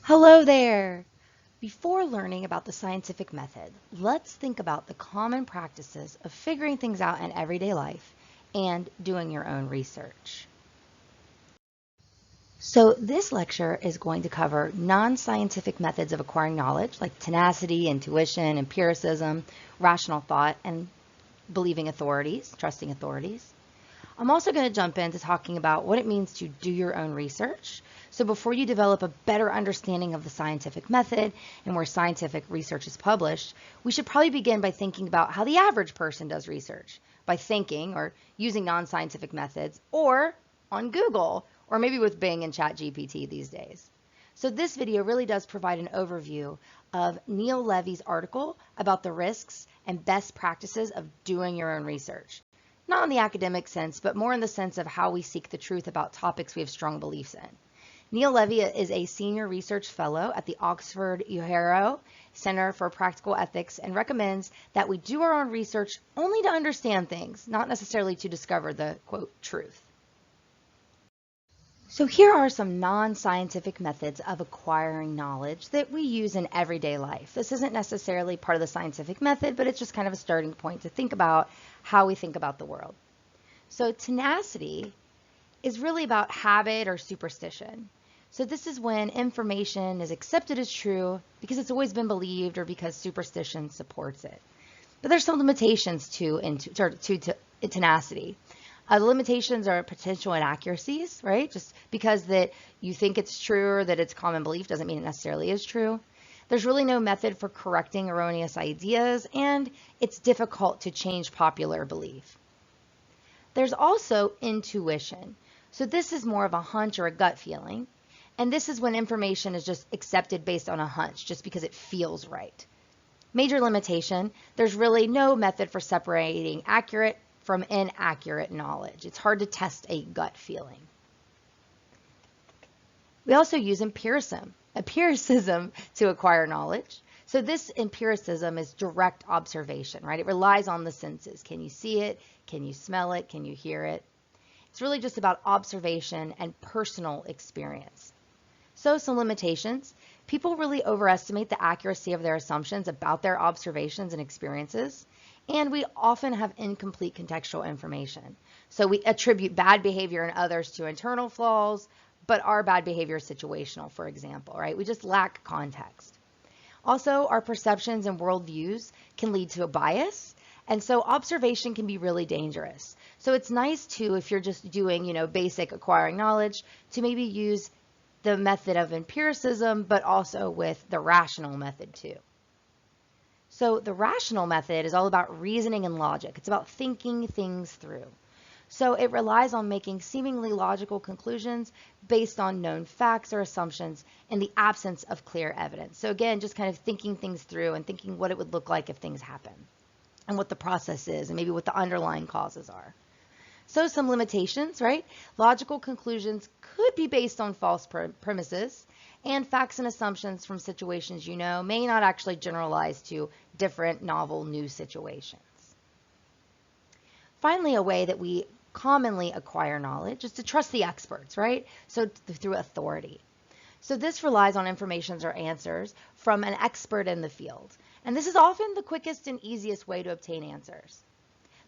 Hello there! Before learning about the scientific method, let's think about the common practices of figuring things out in everyday life and doing your own research. So this lecture is going to cover non-scientific methods of acquiring knowledge like tenacity, intuition, empiricism, rational thought, and believing authorities, trusting authorities. I'm also going to jump into talking about what it means to do your own research. So before you develop a better understanding of the scientific method and where scientific research is published, we should probably begin by thinking about how the average person does research, by thinking or using non-scientific methods, or on Google, or maybe with Bing and ChatGPT these days. So this video really does provide an overview of Neil Levy's article about the risks and best practices of doing your own research. Not in the academic sense, but more in the sense of how we seek the truth about topics we have strong beliefs in. Neil Levy is a senior research fellow at the Oxford Uehiro Center for Practical Ethics and recommends that we do our own research only to understand things, not necessarily to discover the, quote, truth. So here are some non-scientific methods of acquiring knowledge that we use in everyday life. This isn't necessarily part of the scientific method, but it's just kind of a starting point to think about how we think about the world. So tenacity is really about habit or superstition. So this is when information is accepted as true because it's always been believed or because superstition supports it. But there's some limitations to tenacity. The limitations are potential inaccuracies, right? Just because that you think it's true or that it's common belief doesn't mean it necessarily is true. There's really no method for correcting erroneous ideas, and it's difficult to change popular belief. There's also intuition. So this is more of a hunch or a gut feeling, and this is when information is just accepted based on a hunch, just because it feels right. Major limitation, there's really no method for separating accurate from inaccurate knowledge. It's hard to test a gut feeling. We also use empiricism to acquire knowledge. So this empiricism is direct observation, right? It relies on the senses. Can you see it? Can you smell it? Can you hear it? It's really just about observation and personal experience. So some limitations. People really overestimate the accuracy of their assumptions about their observations and experiences. And we often have incomplete contextual information. So we attribute bad behavior in others to internal flaws, but our bad behavior is situational, for example, right? We just lack context. Also, our perceptions and worldviews can lead to a bias. And so observation can be really dangerous. So it's nice to, if you're just doing, basic acquiring knowledge, to maybe use the method of empiricism, but also with the rational method too. So the rational method is all about reasoning and logic. It's about thinking things through. So it relies on making seemingly logical conclusions based on known facts or assumptions in the absence of clear evidence. So again, just kind of thinking things through and thinking what it would look like if things happen and what the process is and maybe what the underlying causes are. So some limitations, right? Logical conclusions could be based on false premises, and facts and assumptions from situations may not actually generalize to different novel new situations. Finally, a way that we commonly acquire knowledge is to trust the experts, right? So through authority. So this relies on information or answers from an expert in the field. And this is often the quickest and easiest way to obtain answers.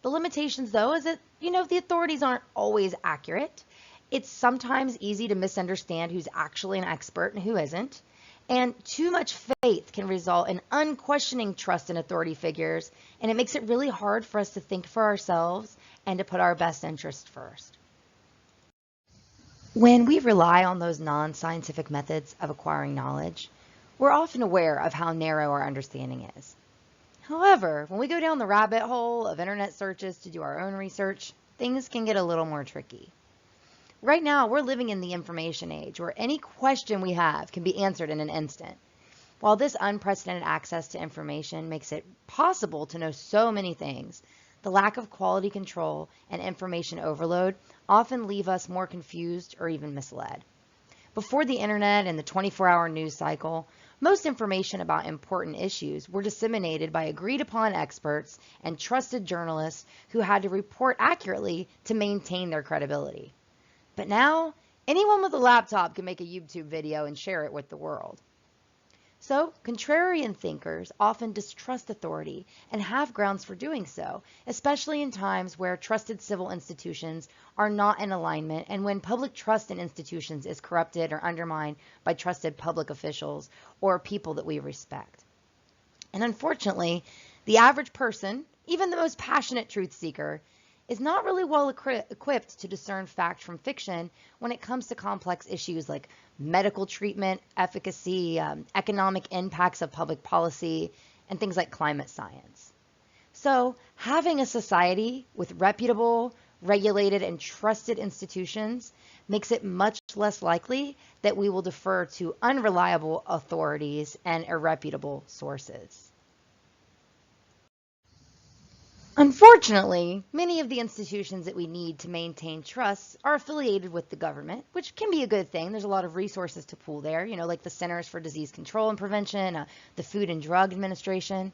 The limitations, though, is that, the authorities aren't always accurate. It's sometimes easy to misunderstand who's actually an expert and who isn't. And too much faith can result in unquestioning trust in authority figures, and it makes it really hard for us to think for ourselves and to put our best interest first. When we rely on those non-scientific methods of acquiring knowledge, we're often aware of how narrow our understanding is. However, when we go down the rabbit hole of internet searches to do our own research, things can get a little more tricky. Right now, we're living in the information age where any question we have can be answered in an instant. While this unprecedented access to information makes it possible to know so many things, the lack of quality control and information overload often leave us more confused or even misled. Before the internet and the 24-hour news cycle, most information about important issues were disseminated by agreed-upon experts and trusted journalists who had to report accurately to maintain their credibility. But now, Anyone with a laptop can make a YouTube video and share it with the world. So, contrarian thinkers often distrust authority and have grounds for doing so, especially in times where trusted civil institutions are not in alignment and when public trust in institutions is corrupted or undermined by trusted public officials or people that we respect. And unfortunately, the average person, even the most passionate truth seeker, is not really well equipped to discern fact from fiction when it comes to complex issues like medical treatment, efficacy, economic impacts of public policy, and things like climate science. So having a society with reputable, regulated, and trusted institutions makes it much less likely that we will defer to unreliable authorities and irreputable sources. Unfortunately, many of the institutions that we need to maintain trust are affiliated with the government, which can be a good thing. There's a lot of resources to pool there, like the Centers for Disease Control and Prevention, the Food and Drug Administration.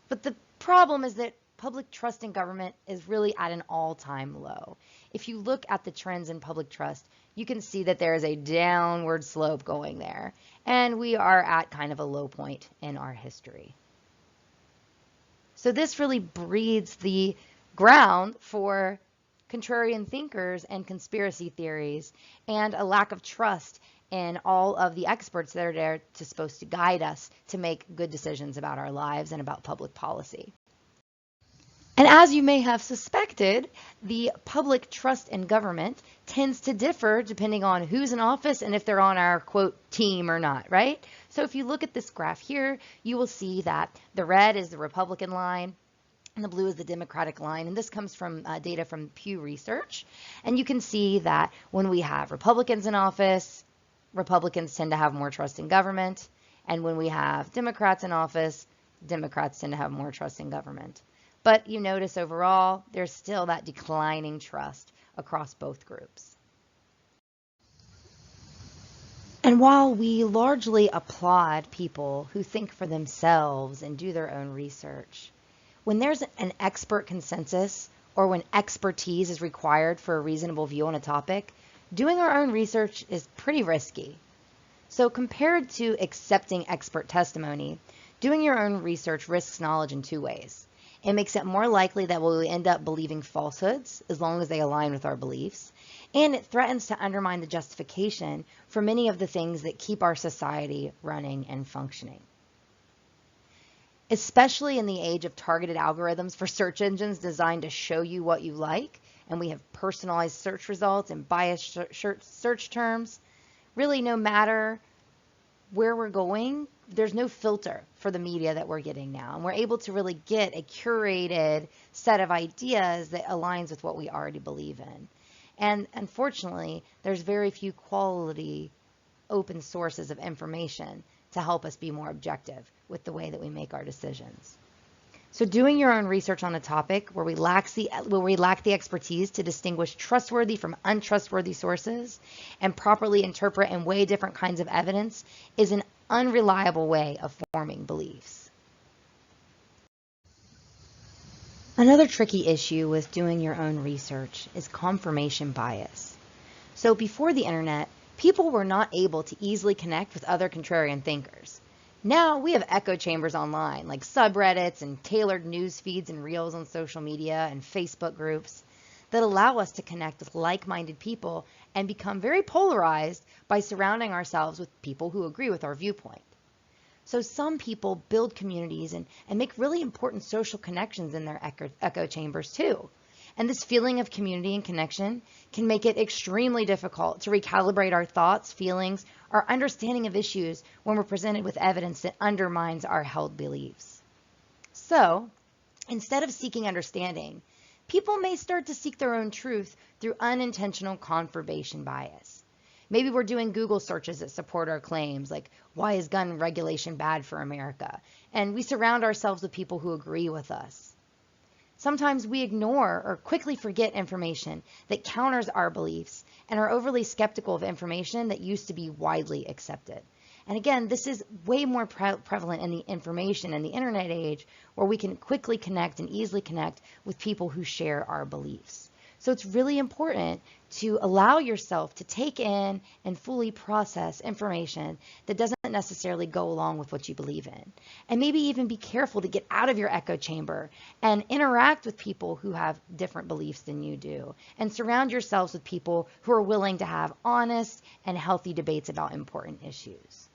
But the problem is that public trust in government is really at an all-time low. If you look at the trends in public trust, you can see that there is a downward slope going there, and we are at kind of a low point in our history. So this really breeds the ground for contrarian thinkers and conspiracy theories and a lack of trust in all of the experts that are there supposed to guide us to make good decisions about our lives and about public policy. And as you may have suspected, the public trust in government tends to differ depending on who's in office and if they're on our, quote, team or not, right? So if you look at this graph here, you will see that the red is the Republican line and the blue is the Democratic line. And this comes from data from Pew Research. And you can see that when we have Republicans in office, Republicans tend to have more trust in government. And when we have Democrats in office, Democrats tend to have more trust in government. But you notice overall, there's still that declining trust across both groups. And while we largely applaud people who think for themselves and do their own research, when there's an expert consensus or when expertise is required for a reasonable view on a topic, doing our own research is pretty risky. So compared to accepting expert testimony, doing your own research risks knowledge in two ways. It makes it more likely that we'll end up believing falsehoods as long as they align with our beliefs. And it threatens to undermine the justification for many of the things that keep our society running and functioning. Especially in the age of targeted algorithms for search engines designed to show you what you like, and we have personalized search results and biased search terms, really no matter where we're going, there's no filter for the media that we're getting now. And we're able to really get a curated set of ideas that aligns with what we already believe in. And unfortunately, there's very few quality open sources of information to help us be more objective with the way that we make our decisions. So doing your own research on a topic where we lack the expertise to distinguish trustworthy from untrustworthy sources and properly interpret and weigh different kinds of evidence is an unreliable way of forming beliefs. Another tricky issue with doing your own research is confirmation bias. So before the internet, people were not able to easily connect with other contrarian thinkers. Now we have echo chambers online, like subreddits and tailored news feeds and reels on social media and Facebook groups that allow us to connect with like-minded people and become very polarized by surrounding ourselves with people who agree with our viewpoint. So some people build communities and make really important social connections in their echo chambers too. And this feeling of community and connection can make it extremely difficult to recalibrate our thoughts, feelings, our understanding of issues when we're presented with evidence that undermines our held beliefs. So, instead of seeking understanding, people may start to seek their own truth through unintentional confirmation bias. Maybe we're doing Google searches that support our claims, like, why is gun regulation bad for America? And we surround ourselves with people who agree with us. Sometimes we ignore or quickly forget information that counters our beliefs and are overly skeptical of information that used to be widely accepted. And again, this is way more prevalent in the information and the internet age, where we can quickly connect and easily connect with people who share our beliefs. So it's really important to allow yourself to take in and fully process information that doesn't necessarily go along with what you believe in. And maybe even be careful to get out of your echo chamber and interact with people who have different beliefs than you do. And surround yourselves with people who are willing to have honest and healthy debates about important issues.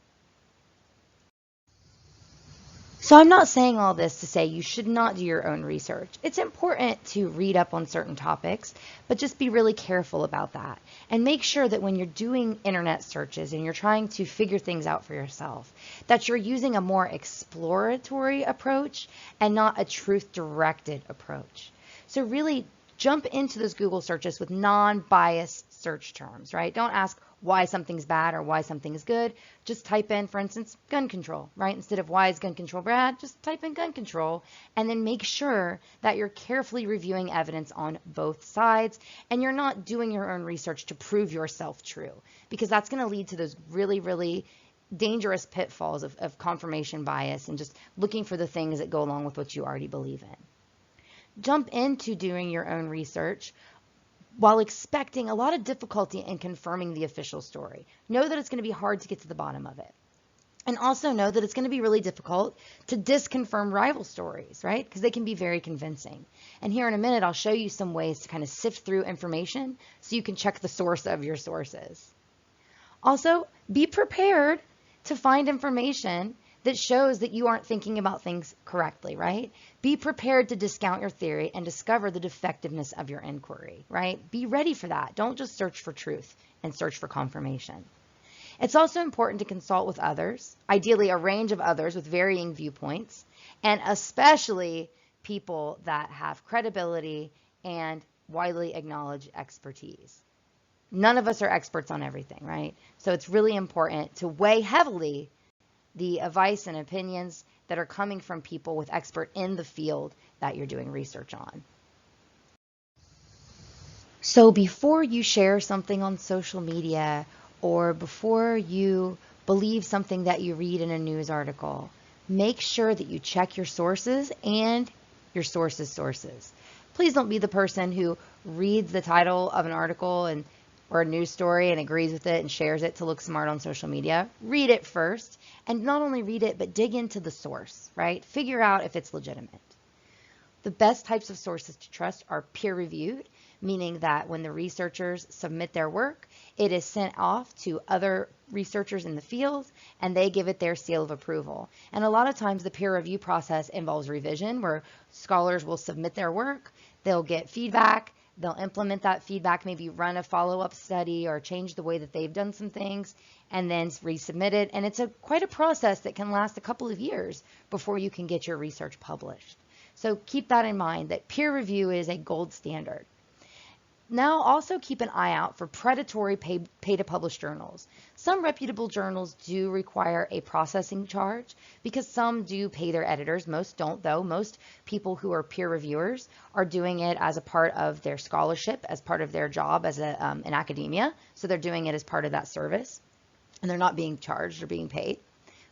So I'm not saying all this to say you should not do your own research. It's important to read up on certain topics, but just be really careful about that. And make sure that when you're doing internet searches and you're trying to figure things out for yourself, that you're using a more exploratory approach and not a truth-directed approach. So really jump into those Google searches with non-biased search terms, right? Don't ask why something's bad or why something's good. Just type in, for instance, gun control, right? Instead of why is gun control bad, just type in gun control, and then make sure that you're carefully reviewing evidence on both sides and you're not doing your own research to prove yourself true, because that's going to lead to those really, really dangerous pitfalls of confirmation bias and just looking for the things that go along with what you already believe in. Jump into doing your own research while expecting a lot of difficulty in confirming the official story. Know that it's going to be hard to get to the bottom of it. And also know that it's going to be really difficult to disconfirm rival stories, right? Because they can be very convincing. And here in a minute, I'll show you some ways to kind of sift through information so you can check the source of your sources. Also, be prepared to find information that shows that you aren't thinking about things correctly, right? Be prepared to discount your theory and discover the defectiveness of your inquiry, right? Be ready for that. Don't just search for truth and search for confirmation. It's also important to consult with others, ideally a range of others with varying viewpoints, and especially people that have credibility and widely acknowledged expertise. None of us are experts on everything, right? So it's really important to weigh heavily the advice and opinions that are coming from people with expert in the field that you're doing research on. So before you share something on social media or before you believe something that you read in a news article, make sure that you check your sources and your sources' sources. Please don't be the person who reads the title of an article or a news story and agrees with it and shares it to look smart on social media. Read it first, and not only read it, but dig into the source, right? Figure out if it's legitimate. The best types of sources to trust are peer-reviewed, meaning that when the researchers submit their work, it is sent off to other researchers in the field, and they give it their seal of approval. And a lot of times the peer review process involves revision, where scholars will submit their work, they'll get feedback, they'll implement that feedback, maybe run a follow-up study or change the way that they've done some things, and then resubmit it. And it's quite a process that can last a couple of years before you can get your research published. So keep that in mind, that peer review is a gold standard. Now also keep an eye out for predatory pay-to-publish journals. Some reputable journals do require a processing charge because some do pay their editors. Most don't, though. Most people who are peer reviewers are doing it as a part of their scholarship, as part of their job as in academia. So they're doing it as part of that service, and they're not being charged or being paid.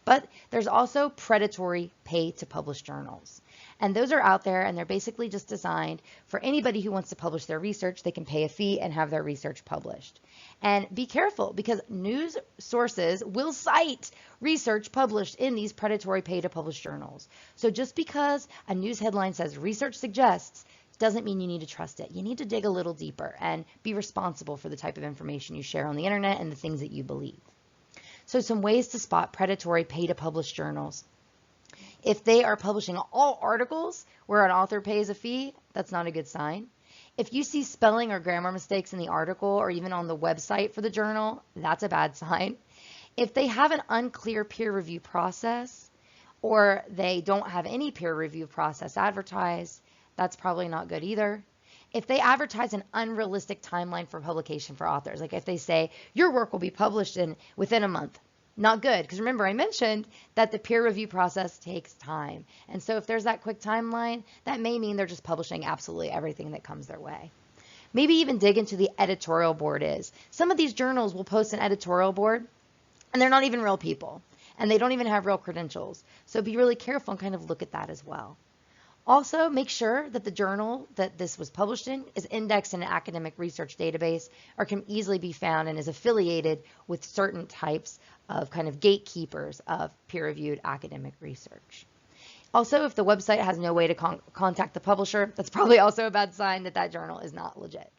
But there's also predatory pay-to-publish journals. And those are out there, and they're basically just designed for anybody who wants to publish their research. They can pay a fee and have their research published. And be careful, because news sources will cite research published in these predatory pay-to-publish journals. So just because a news headline says research suggests doesn't mean you need to trust it. You need to dig a little deeper and be responsible for the type of information you share on the internet and the things that you believe. So some ways to spot predatory pay-to-publish journals. If they are publishing all articles where an author pays a fee, that's not a good sign. If you see spelling or grammar mistakes in the article or even on the website for the journal, that's a bad sign. If they have an unclear peer review process or they don't have any peer review process advertised, that's probably not good either. If they advertise an unrealistic timeline for publication for authors, like if they say your work will be published within a month, not good, because remember I mentioned that the peer review process takes time. And so if there's that quick timeline, that may mean they're just publishing absolutely everything that comes their way. Maybe even dig into the editorial board is. Some of these journals will post an editorial board, and they're not even real people, and they don't even have real credentials. So be really careful and kind of look at that as well. Also, make sure that the journal that this was published in is indexed in an academic research database or can easily be found and is affiliated with certain types of kind of gatekeepers of peer-reviewed academic research. Also, if the website has no way to contact the publisher, that's probably also a bad sign that that journal is not legit.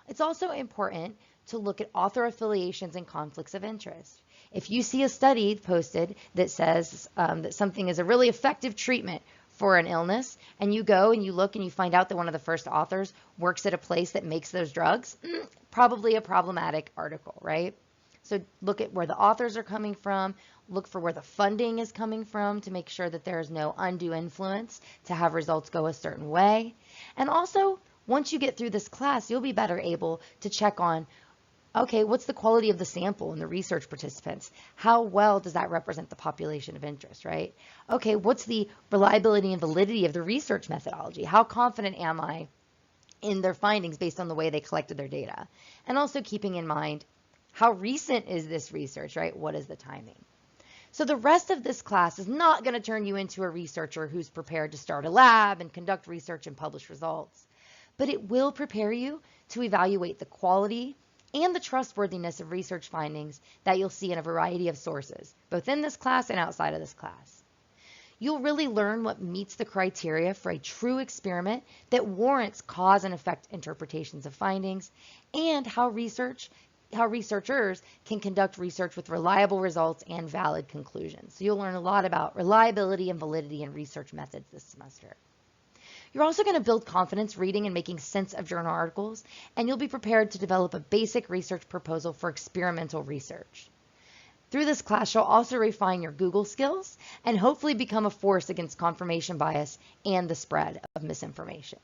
It's also important to look at author affiliations and conflicts of interest. If you see a study posted that says that something is a really effective treatment for an illness, and you go and you look and you find out that one of the first authors works at a place that makes those drugs, probably a problematic article, right? So look at where the authors are coming from, look for where the funding is coming from to make sure that there is no undue influence to have results go a certain way. And also, once you get through this class, you'll be better able to check on, okay, what's the quality of the sample and the research participants? How well does that represent the population of interest, right? Okay, what's the reliability and validity of the research methodology? How confident am I in their findings based on the way they collected their data? And also keeping in mind, how recent is this research, right? What is the timing? So the rest of this class is not going to turn you into a researcher who's prepared to start a lab and conduct research and publish results, but it will prepare you to evaluate the quality and the trustworthiness of research findings that you'll see in a variety of sources, both in this class and outside of this class. You'll really learn what meets the criteria for a true experiment that warrants cause and effect interpretations of findings, and how researchers can conduct research with reliable results and valid conclusions. So you'll learn a lot about reliability and validity in research methods this semester. You're also going to build confidence reading and making sense of journal articles, and you'll be prepared to develop a basic research proposal for experimental research. Through this class, you'll also refine your Google skills and hopefully become a force against confirmation bias and the spread of misinformation.